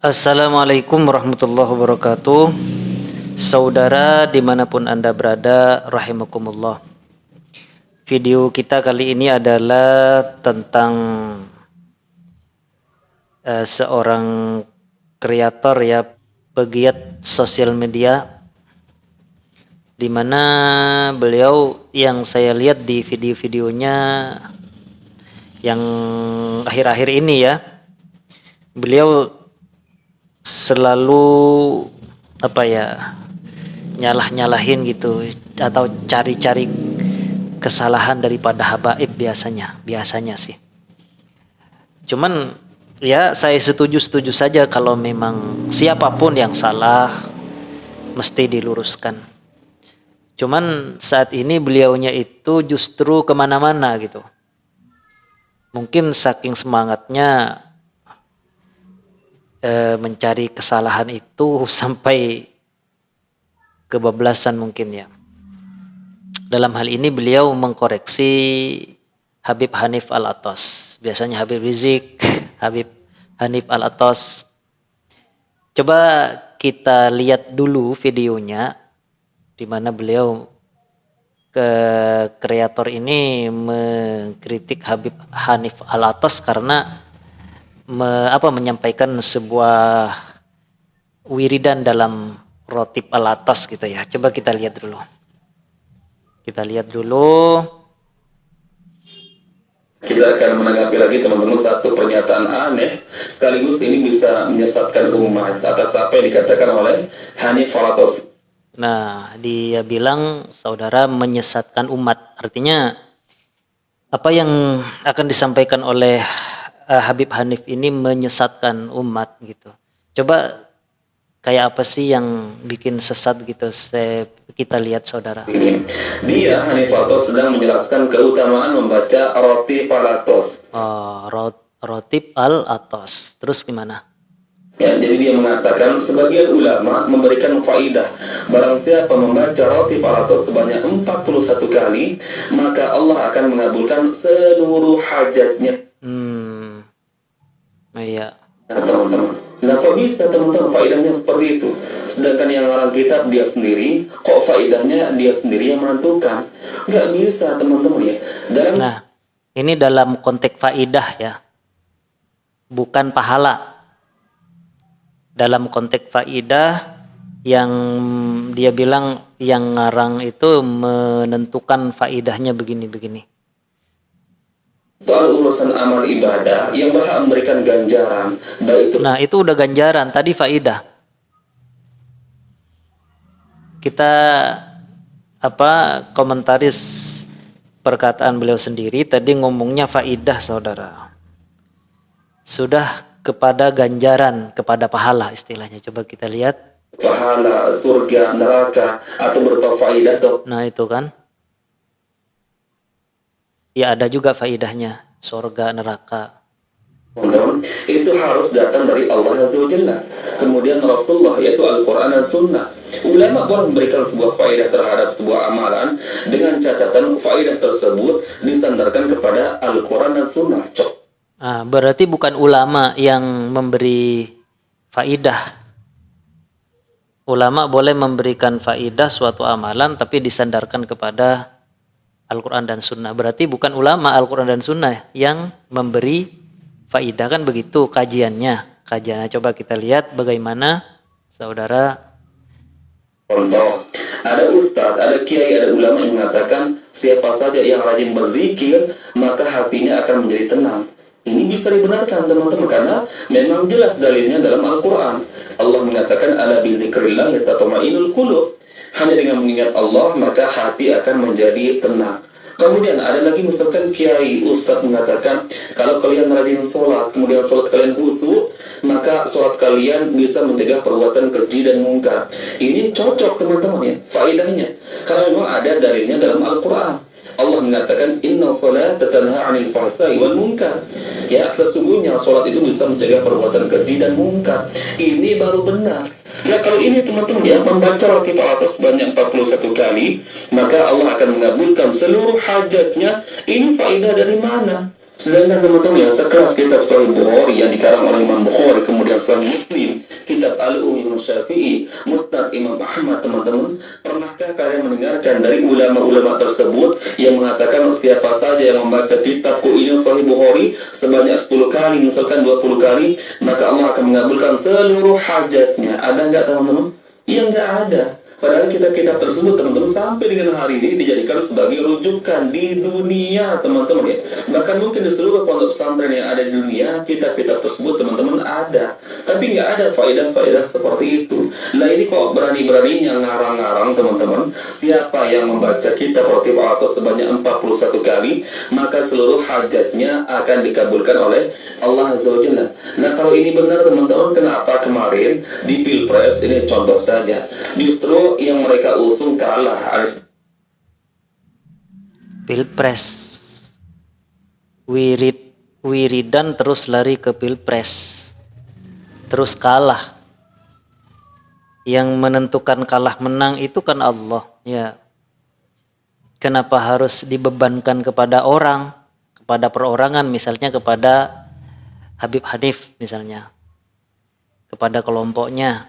Assalamualaikum warahmatullahi wabarakatuh. Saudara dimanapun Anda berada, rahimakumullah. Video kita kali ini adalah tentang seorang kreator ya, pegiat sosial media, di mana beliau yang saya lihat di video-videonya yang akhir-akhir ini ya, beliau selalu nyalah-nyalahin gitu atau cari-cari kesalahan daripada habaib biasanya sih. Cuman ya saya setuju saja kalau memang siapapun yang salah mesti diluruskan. Cuman saat ini beliaunya itu justru kemana-mana gitu. Mungkin saking semangatnya mencari kesalahan itu sampai kebablasan mungkin ya. Dalam hal ini beliau mengkoreksi Habib Hanif Al-Attas. Biasanya Habib Rizik, Habib Hanif Al-Attas. Coba kita lihat dulu videonya di mana beliau kreator ini mengkritik Habib Hanif Al-Attas karena menyampaikan sebuah wiridan dalam rotib Al-Attas gitu ya. Coba kita lihat dulu. Kita akan menanggapi lagi teman-teman satu pernyataan aneh, sekaligus ini bisa menyesatkan umat atas apa yang dikatakan oleh Hanif Al-Attas. Nah, dia bilang saudara menyesatkan umat. Artinya apa yang akan disampaikan oleh Habib Hanif ini menyesatkan umat gitu. Coba kayak apa sih yang bikin sesat gitu? Kita lihat saudara. Ini dia Hanif Al-Attas sedang menjelaskan keutamaan membaca Rotib Al-Attas. Rotib Al-Attas. Terus gimana? Ya, jadi dia mengatakan sebagian ulama memberikan faidah. Barang siapa membaca Rotib Al-Attas sebanyak 41 kali, maka Allah akan mengabulkan seluruh hajatnya. Iya. Nah, teman-teman, kenapa bisa teman-teman faedahnya seperti itu? Sedangkan yang ngarang kitab dia sendiri, kok faedahnya dia sendiri yang menentukan? Nggak bisa teman-teman ya. Nah, ini dalam konteks faedah ya, bukan pahala. Dalam konteks faedah yang dia bilang yang ngarang itu menentukan faedahnya begini-begini. Soal urusan amal ibadah yang berhak memberikan ganjaran, baik itu. Nah, itu udah ganjaran, tadi faedah. Kita komentaris perkataan beliau sendiri tadi ngomongnya faedah saudara. Sudah kepada ganjaran, kepada pahala istilahnya. Coba kita lihat. Pahala, surga, neraka, atau berupa faedah atau. Nah, itu kan. Ya ada juga faedahnya, surga, neraka. Itu harus datang dari Allah Azza wa Jalla. Kemudian Rasulullah, yaitu Al-Quran dan Sunnah. Ulama boleh memberikan sebuah faedah terhadap sebuah amalan dengan catatan faedah tersebut disandarkan kepada Al-Quran dan Sunnah. Berarti bukan ulama yang memberi faedah. Ulama boleh memberikan faedah suatu amalan tapi disandarkan kepada Al-Quran dan Sunnah. Berarti bukan ulama Al-Quran dan Sunnah yang memberi faedah, kan begitu kajiannya. Coba kita lihat bagaimana saudara. Contoh, ada ustadz, ada kiai, ada ulama yang mengatakan siapa saja yang rajin berzikir maka hatinya akan menjadi tenang. Ini bisa dibenarkan teman-teman karena memang jelas dalilnya dalam Al-Quran. Allah mengatakan ala bizikrillah tatma'innul qulub. Hanya dengan mengingat Allah maka hati akan menjadi tenang. Kemudian ada lagi misalkan kiai, ustadz mengatakan kalau kalian rajin sholat, kemudian sholat kalian khusyuk, maka sholat kalian bisa mencegah perbuatan keji dan mungkar. Ini cocok teman-teman ya, faedahnya. Karena memang ada dalilnya dalam Al-Quran. Allah mengatakan inna sholata tanha 'anil fahsya'i wal munkar. Ya, sesungguhnya sholat itu bisa mencegah perbuatan keji dan mungkar. Ini baru benar. Nah, kalau ini teman-teman ya, membaca Rotib Al-Attas sebanyak 41 kali, maka Allah akan mengabulkan seluruh hajatnya. Ini faedah dari mana? Sedangkan teman-teman ya, sekelas kitab Sahih Bukhari yang dikarang oleh Imam Bukhari, kemudian Sahih Muslim, kitab Al-Um Imam Syafi'i, Musnad Imam Ahmad, teman-teman, pernahkah kalian mendengarkan dari ulama-ulama tersebut yang mengatakan siapa saja yang membaca kitabku ini Sahih Bukhari sebanyak 10 kali, misalkan 20 kali, maka Allah akan mengabulkan seluruh hajatnya? Ada nggak teman-teman? Ya nggak ada. Padahal kitab-kitab tersebut teman-teman sampai dengan hari ini dijadikan sebagai rujukan di dunia, teman-teman ya. Bahkan mungkin di seluruh pondok pesantren yang ada di dunia, kitab-kitab tersebut teman-teman ada. Tapi nggak ada faedah-faedah seperti itu. Nah ini kok berani-beraninya ngarang-ngarang teman-teman, siapa yang membaca kitab Ratib atau sebanyak 41 kali, maka seluruh hajatnya akan dikabulkan oleh Allah Azza wa Jalla. Nah kalau ini benar teman-teman, kenapa kemarin di Pilpres ini contoh saja, justru yang mereka usung kalah? Pilpres, wiridan terus lari ke pilpres, terus kalah. Yang menentukan kalah menang itu kan Allah ya. Kenapa harus dibebankan kepada orang, kepada perorangan, misalnya kepada Habib Hanif misalnya, kepada kelompoknya.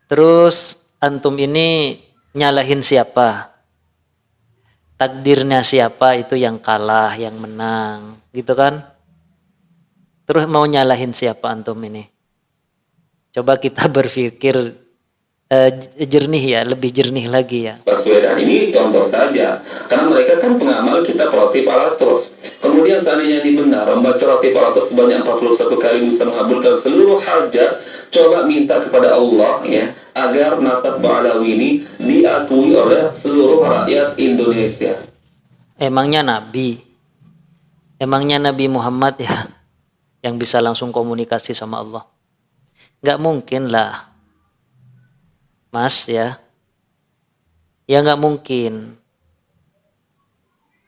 Terus antum ini nyalahin siapa? Takdirnya siapa itu yang kalah, yang menang, gitu kan? Terus mau nyalahin siapa antum ini? Coba kita berpikir jernih ya, lebih jernih lagi ya. Baswedan ini contoh saja, karena mereka kan pengamal kitab Ratib Al-Atos. Kemudian seandainya ini benar, membaca Ratib Al-Atos sebanyak 41 kali bisa mengabulkan seluruh hajat, coba minta kepada Allah ya, agar nasab Ba'alawi ini diakui oleh seluruh rakyat Indonesia. Emangnya Nabi Muhammad ya yang bisa langsung komunikasi sama Allah? Nggak mungkin lah, Mas ya. Ya nggak mungkin.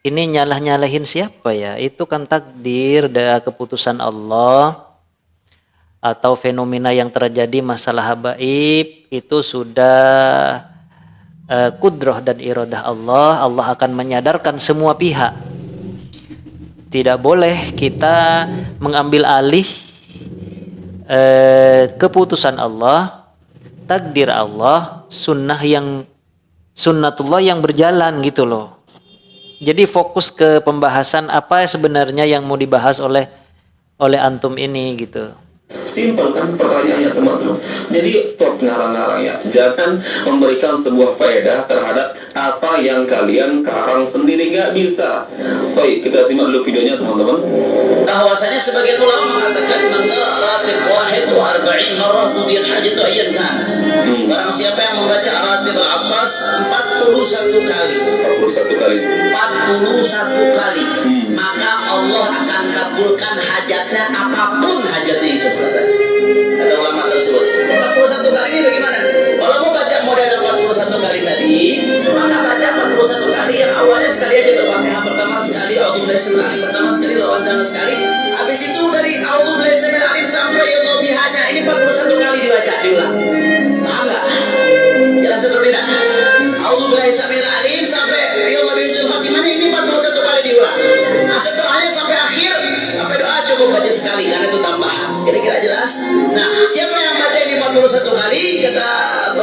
Ini nyalahin siapa ya? Itu kan takdir dan keputusan Allah, atau fenomena yang terjadi masalah habaib itu sudah kudrah dan iradah Allah. Allah akan menyadarkan semua pihak. Tidak boleh kita mengambil alih keputusan Allah, takdir Allah, sunnatullah yang berjalan gitu loh. Jadi fokus ke pembahasan apa sebenarnya yang mau dibahas oleh antum ini gitu. Simpel kan pertanyaannya teman-teman. Jadi stop ngarang-ngarang ya. Jangan memberikan sebuah faedah terhadap apa yang kalian karang sendiri, nggak bisa. Baik, kita simak dulu videonya teman-teman. Bahwasanya sebagian ulama mengatakan mengqara ratib wahid wa arba'in marrah qudiyat hajatu ayyan kan. Barang siapa yang membaca ratib al-Attas 41 kali. 41 kali. 41 kali. Maka Allah akan kabulkan hajatnya, apapun hajatnya itu. Kata ulama tersebut. 41 kali ini bagaimana? Kalau mau baca model 41 kali tadi, maka baca 41 kali yang awalnya sekali aja tuh, Fatihah pertama sekali, A'udzubillahi sekali, pertama sekali, lawan sekali. Habis itu dari A'udzubillahi sampai alif sampai ya bihanya ini 41 kali dibaca, diulang. Paham enggak? Jelas atau tidak? A'udzubillahi sampai alif sampai ya bihul khatimahnya ini 41 kali diulang. Nah, setelahnya sampai akhir sampai doa cukup baca sekali karena itu tambahan. Kira-kira jelas? Nah, siapa yang baca ini 41 kali, kata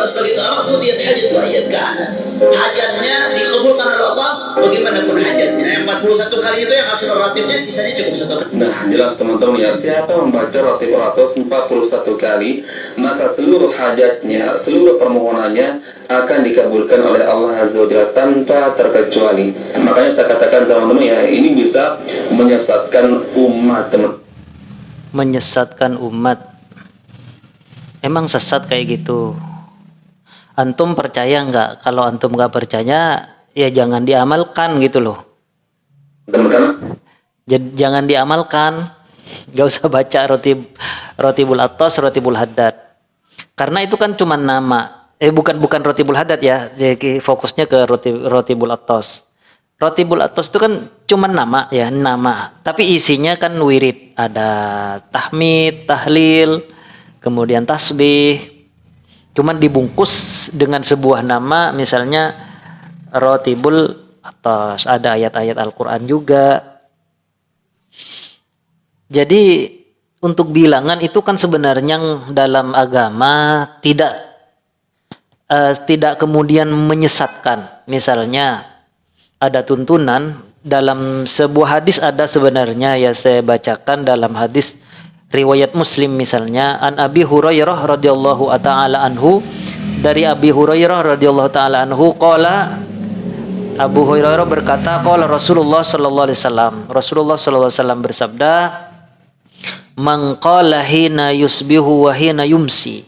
sebagai ulama, qudiyat hajatu ayat kana. Hajatnya dikabulkan oleh Allah bagaimanapun hajatnya. Yang 41 kali itu yang asal ratibnya, sisanya cukup 1 kali. Nah, jelas teman-teman ya, siapa membaca Ratib Al-Atos 41 kali, maka seluruh hajatnya, seluruh permohonannya akan dikabulkan oleh Allah Azza wa Jalla tanpa terkecuali. Makanya saya katakan teman-teman ya, ini bisa menyesatkan umat teman. Menyesatkan umat. Emang sesat kayak gitu? Antum percaya nggak? Kalau antum nggak percaya, ya jangan diamalkan gitu loh. Teman-teman, Jangan diamalkan. Gak usah baca Ratibul Attas, Ratibul Haddad. Karena itu kan cuma nama. Bukan Ratibul Haddad ya. Jadi fokusnya ke Ratibul Attas. Ratibul Attas itu kan cuma nama ya, nama. Tapi isinya kan wirid. Ada tahmid, tahlil, kemudian tasbih. Cuman dibungkus dengan sebuah nama, misalnya Ratibul Attas. Ada ayat-ayat Al-Quran juga. Jadi untuk bilangan itu kan sebenarnya dalam agama tidak kemudian menyesatkan. Misalnya ada tuntunan dalam sebuah hadis, ada sebenarnya ya, saya bacakan dalam hadis riwayat Muslim misalnya, an Abi Hurairah radhiyallahu taala anhu, dari Abi Hurairah radhiyallahu taala anhu qala, Abu Hurairah berkata, qala Rasulullah sallallahu alaihi wasallam, Rasulullah sallallahu alaihi wasallam bersabda, man qala hina yusbihu wa hina yumsi,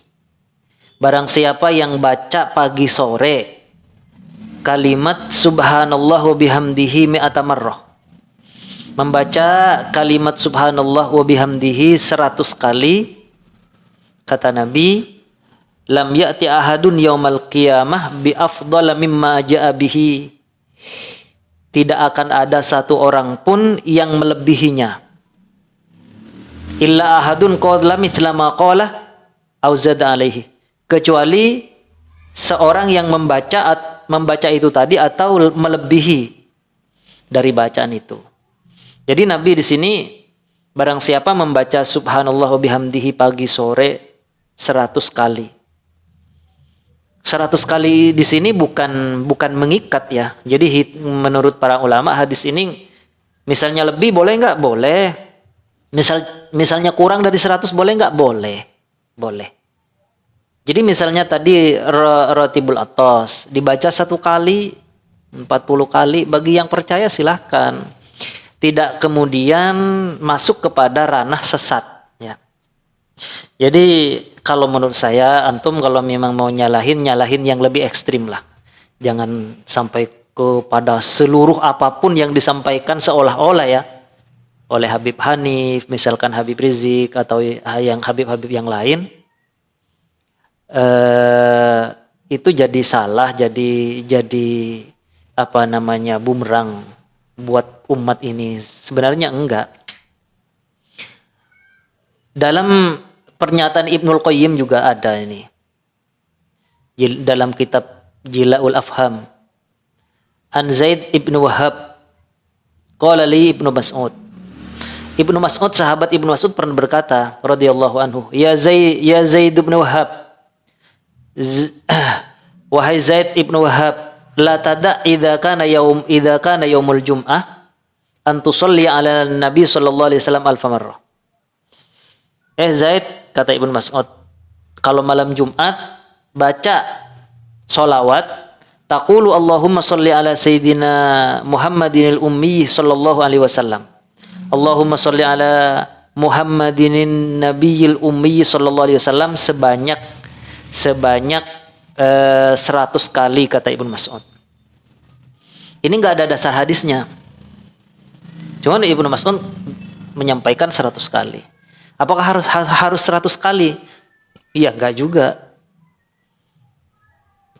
barang siapa yang baca pagi sore kalimat subhanallah wa bihamdihi mi'ata marrah, membaca kalimat subhanallah wa bihamdihi 100 kali, kata Nabi, lam ya'ti ahadun yaumal qiyamah bi afdala mimma ja'a bihi, tidak akan ada satu orang pun yang melebihinya, illa ahadun qala mithla ma qala au zada alaihi, kecuali seorang yang membaca itu tadi atau melebihi dari bacaan itu. Jadi Nabi di sini, barang siapa membaca subhanallah wa bihamdihi pagi sore 100 kali. 100 kali di sini bukan mengikat ya. Jadi menurut para ulama hadis ini, misalnya lebih boleh nggak? Boleh. Misalnya kurang dari 100 boleh nggak? Boleh. Boleh. Jadi misalnya tadi Rotibul Atos dibaca 1 kali, 40 kali, bagi yang percaya silahkan. Tidak kemudian masuk kepada ranah sesat ya. Jadi kalau menurut saya, antum kalau memang mau nyalahin yang lebih ekstrim lah. Jangan sampai kepada seluruh apapun yang disampaikan seolah-olah ya oleh Habib Hanif, misalkan Habib Rizik atau yang Habib-Habib yang lain. Itu jadi salah, jadi apa namanya, bumerang buat umat ini. Sebenarnya enggak. Dalam pernyataan Ibnul Qayyim juga ada ini, dalam kitab Jila'ul Afham, an Zaid ibnu Wahab qala li Ibnu Mas'ud, Ibnu Mas'ud, sahabat Ibnu Mas'ud pernah berkata radhiyallahu anhu, ya Zaid ibnu Wahab, wahai Zaid ibnu Wahab, la tada idza kana yaumul jum'ah an tusalli ala nabi sallallahu alaihi wasallam alf marrah. Zaid, kata Ibnu Mas'ud, kalau malam Jumat baca sholawat, taqulu Allahumma sholli ala sayyidina Muhammadinil ummi sallallahu alaihi wasallam, Allahumma sholli ala Muhammadinin nabiyil ummi sallallahu alaihi wasallam, sebanyak 100 kali, kata Ibnu Mas'ud. Ini enggak ada dasar hadisnya. Cuman Ibnu Mas'ud menyampaikan 100 kali. Apakah harus 100 kali? Iya, enggak juga.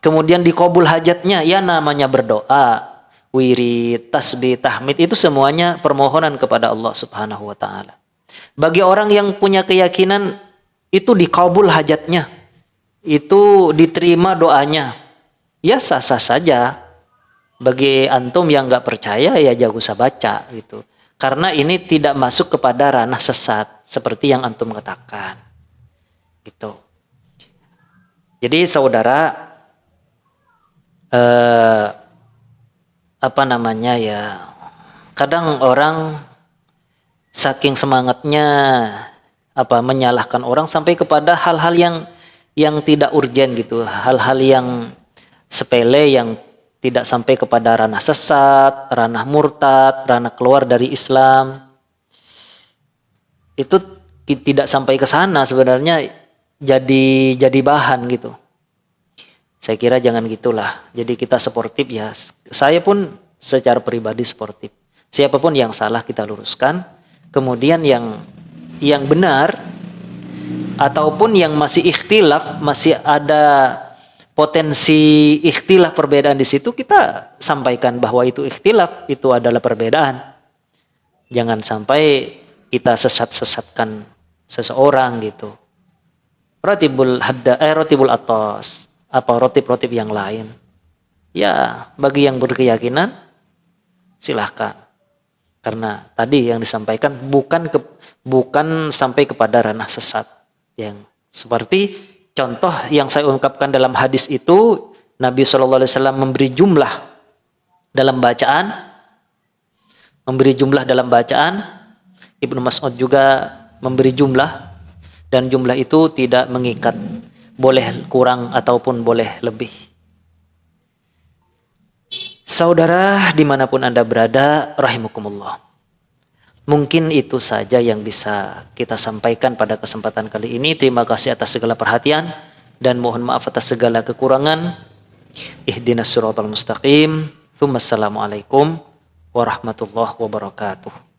Kemudian dikabul hajatnya, ya namanya berdoa, wirid, tasbih, tahmid, itu semuanya permohonan kepada Allah Subhanahu wa taala. Bagi orang yang punya keyakinan itu dikabul hajatnya, itu diterima doanya, ya sah-sah saja. Bagi antum yang enggak percaya, ya jangan usah baca gitu. Karena ini tidak masuk kepada ranah sesat seperti yang antum katakan. Gitu. Jadi saudara, apa namanya ya, kadang orang saking semangatnya menyalahkan orang sampai kepada hal-hal yang tidak urgen gitu, hal-hal yang sepele yang tidak sampai kepada ranah sesat, ranah murtad, ranah keluar dari Islam. Itu tidak sampai ke sana sebenarnya, jadi bahan gitu. Saya kira jangan gitulah. Jadi kita sportif ya. Saya pun secara pribadi sportif. Siapapun yang salah kita luruskan. Kemudian yang benar ataupun yang masih ikhtilaf, masih ada potensi ikhtilaf perbedaan di situ, kita sampaikan bahwa itu ikhtilaf, itu adalah perbedaan. Jangan sampai kita sesat-sesatkan seseorang gitu. Rotibul atos, rotib yang lain. Ya, bagi yang berkeyakinan silahkan. Karena tadi yang disampaikan bukan sampai kepada ranah sesat. Yang seperti contoh yang saya ungkapkan dalam hadis itu, Nabi SAW memberi jumlah dalam bacaan, Ibnu Mas'ud juga memberi jumlah, dan jumlah itu tidak mengikat, boleh kurang ataupun boleh lebih. Saudara dimanapun Anda berada, rahimakumullah. Mungkin itu saja yang bisa kita sampaikan pada kesempatan kali ini. Terima kasih atas segala perhatian dan mohon maaf atas segala kekurangan. Ihdinas siratal mustaqim. Assalamualaikum warahmatullahi wabarakatuh.